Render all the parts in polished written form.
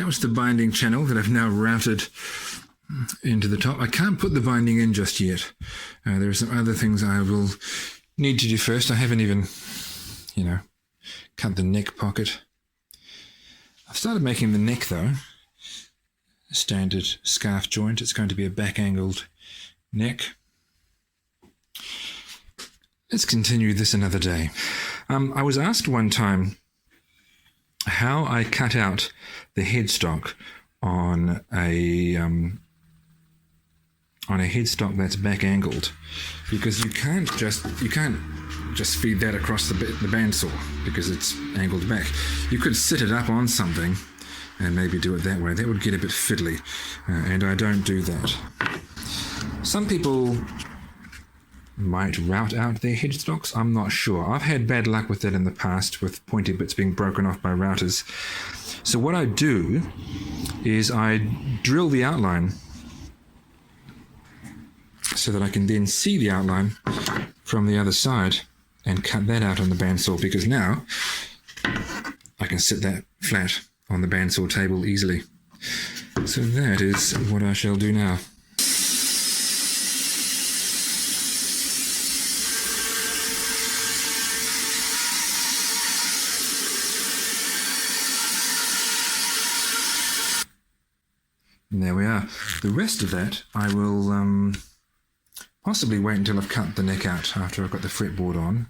was the binding channel that I've now routed into the top. I can't put the binding in just yet. There are some other things I will need to do first. I haven't even, cut the neck pocket. I've started making the neck though. A standard scarf joint. It's going to be a back-angled neck. Let's continue this another day. I was asked one time how I cut out the headstock on a headstock that's back-angled, because you can't just feed that across the bandsaw because it's angled back. You could sit it up on something and maybe do it that way. That would get a bit fiddly, and I don't do that. Some people might route out their headstocks. I'm not sure. I've had bad luck with that in the past, with pointy bits being broken off by routers. So what I do is I drill the outline so that I can then see the outline from the other side and cut that out on the bandsaw, because now I can sit that flat on the bandsaw table easily. So that is what I shall do now. And there we are. The rest of that I will possibly wait until I've cut the neck out, after I've got the fretboard on.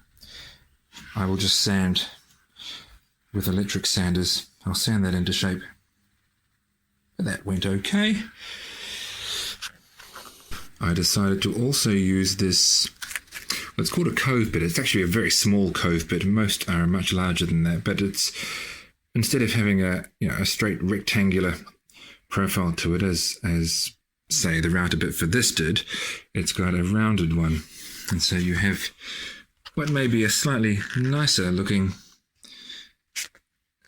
I will just sand with electric sanders. I'll sand that into shape. But that went okay. I decided to also use this, well, it's called a cove bit. It's actually a very small cove bit. Most are much larger than that, but it's, instead of having a straight rectangular profile to it, as say the router bit for this did, it's got a rounded one, and so you have what may be a slightly nicer looking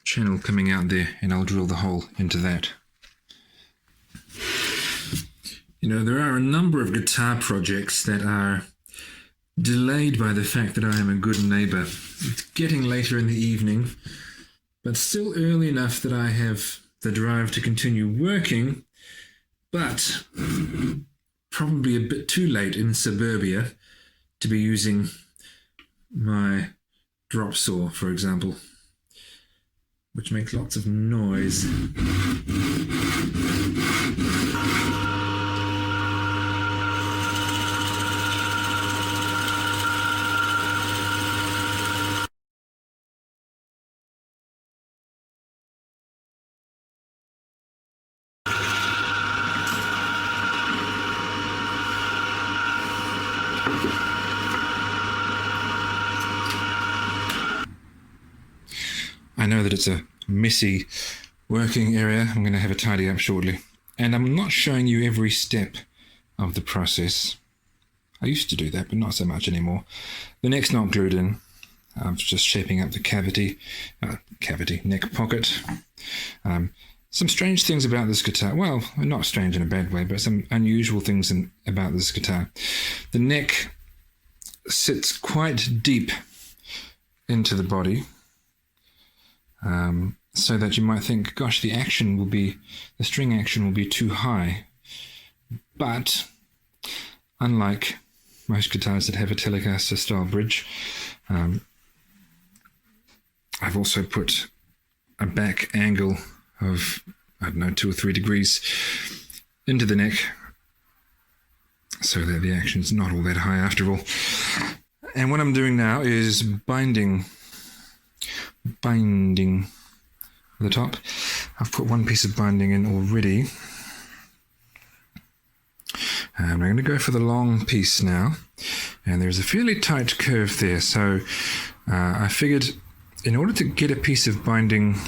channel coming out there, and I'll drill the hole into that. There are a number of guitar projects that are delayed by the fact that I am a good neighbour. It's getting later in the evening, but still early enough that I have the drive to continue working, but probably a bit too late in suburbia to be using my drop saw, for example, which makes lots of noise. I know that it's a messy working area. I'm going to have a tidy up shortly. And I'm not showing you every step of the process. I used to do that, but not so much anymore. The neck's not glued in. I'm just shaping up the neck pocket. Some strange things about this guitar. Well, not strange in a bad way, but some unusual things about this guitar. The neck sits quite deep into the body. So that you might think, gosh, the string action will be too high. But unlike most guitars that have a Telecaster style bridge, I've also put a back angle of, 2 or 3 degrees into the neck, so that the action's not all that high after all. And what I'm doing now is binding the top. I've put one piece of binding in already. I'm going to go for the long piece now, and there's a fairly tight curve there, so I figured in order to get a piece of binding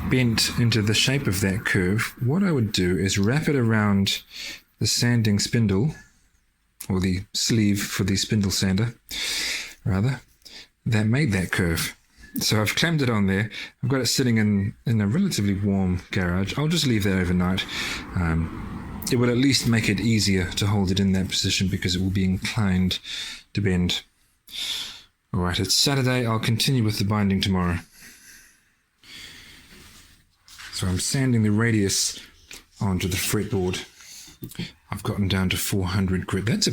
bent into the shape of that curve, what I would do is wrap it around the sanding spindle, or the sleeve for the spindle sander rather, that made that curve. So I've clamped it on there. I've got it sitting in a relatively warm garage. I'll just leave that overnight. It will at least make it easier to hold it in that position, because it will be inclined to bend. Alright, it's Saturday. I'll continue with the binding tomorrow. So I'm sanding the radius onto the fretboard. I've gotten down to 400 grit. That's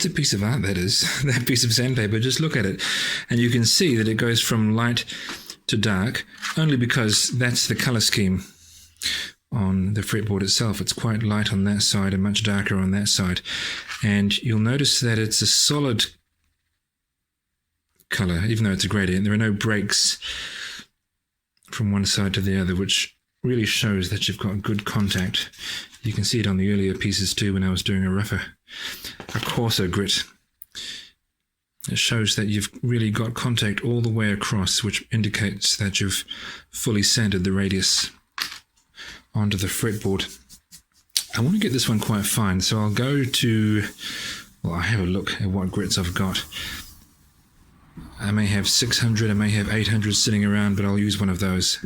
a piece of art, that is, that piece of sandpaper. Just look at it. And you can see that it goes from light to dark, only because that's the color scheme on the fretboard itself. It's quite light on that side and much darker on that side. And you'll notice that it's a solid color, even though it's a gradient. There are no breaks from one side to the other, which really shows that you've got good contact. You can see it on the earlier pieces too when I was doing a coarser grit. It shows that you've really got contact all the way across, which indicates that you've fully sanded the radius onto the fretboard. I want to get this one quite fine, so I'll go to, well, I'll have a look at what grits I've got. I may have 600, I may have 800 sitting around, but I'll use one of those.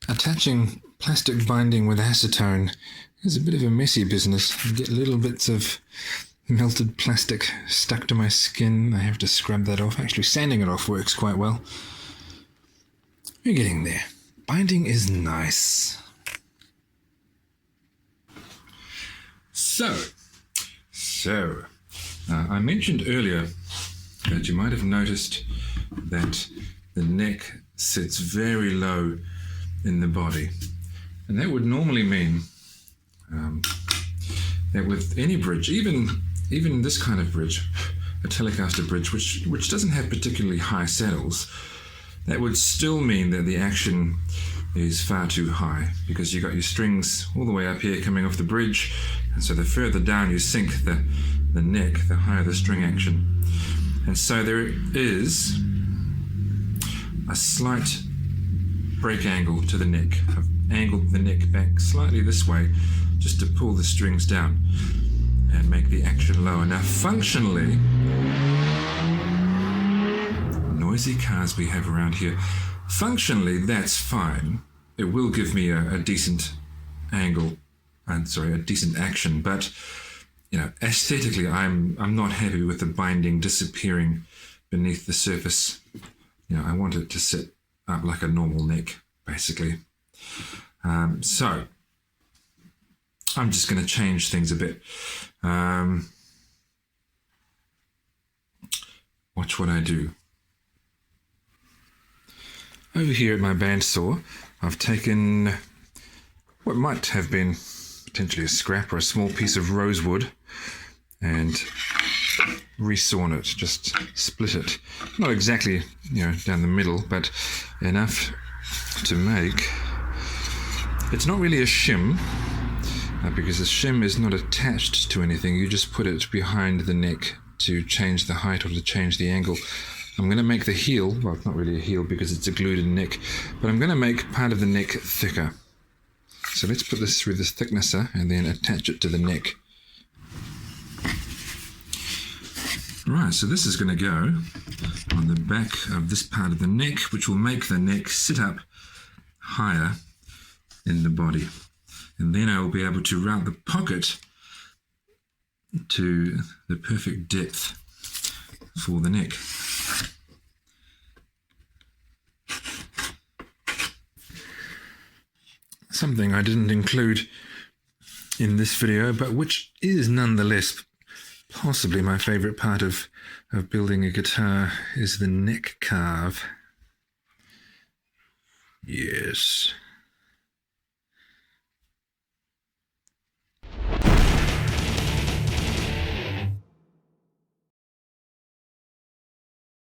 Attaching plastic binding with acetone is a bit of a messy business. I get little bits of melted plastic stuck to my skin. I have to scrub that off. Actually, sanding it off works quite well. We're getting there. Binding is nice. So, I mentioned earlier that you might have noticed that the neck sits very low in the body, and that would normally mean that with any bridge, even this kind of bridge, a Telecaster bridge, which doesn't have particularly high saddles, that would still mean that the action is far too high, because you've got your strings all the way up here coming off the bridge, and so the further down you sink the neck, the higher the string action. And so there is a slight break angle to the neck. I've angled the neck back slightly this way just to pull the strings down and make the action lower. Now functionally, noisy cars we have around here, functionally that's fine. It will give me a decent angle, a decent action, but aesthetically I'm not happy with the binding disappearing beneath the surface. I want it to sit up like a normal neck, basically. So I'm just going to change things a bit. Watch what I do. Over here at my bandsaw, I've taken what might have been potentially a scrap or a small piece of rosewood and resawn it, just split it. Not exactly, down the middle, but enough to make. It's not really a shim, because the shim is not attached to anything. You just put it behind the neck to change the height or to change the angle. I'm going to make the heel, well, it's not really a heel because it's a glued in neck, but I'm going to make part of the neck thicker. So let's put this through this thicknesser and then attach it to the neck. Right, so this is going to go on the back of this part of the neck, which will make the neck sit up higher in the body. And then I will be able to route the pocket to the perfect depth for the neck. Something I didn't include in this video, but which is nonetheless possibly my favorite part of building a guitar, is the neck carve. Yes.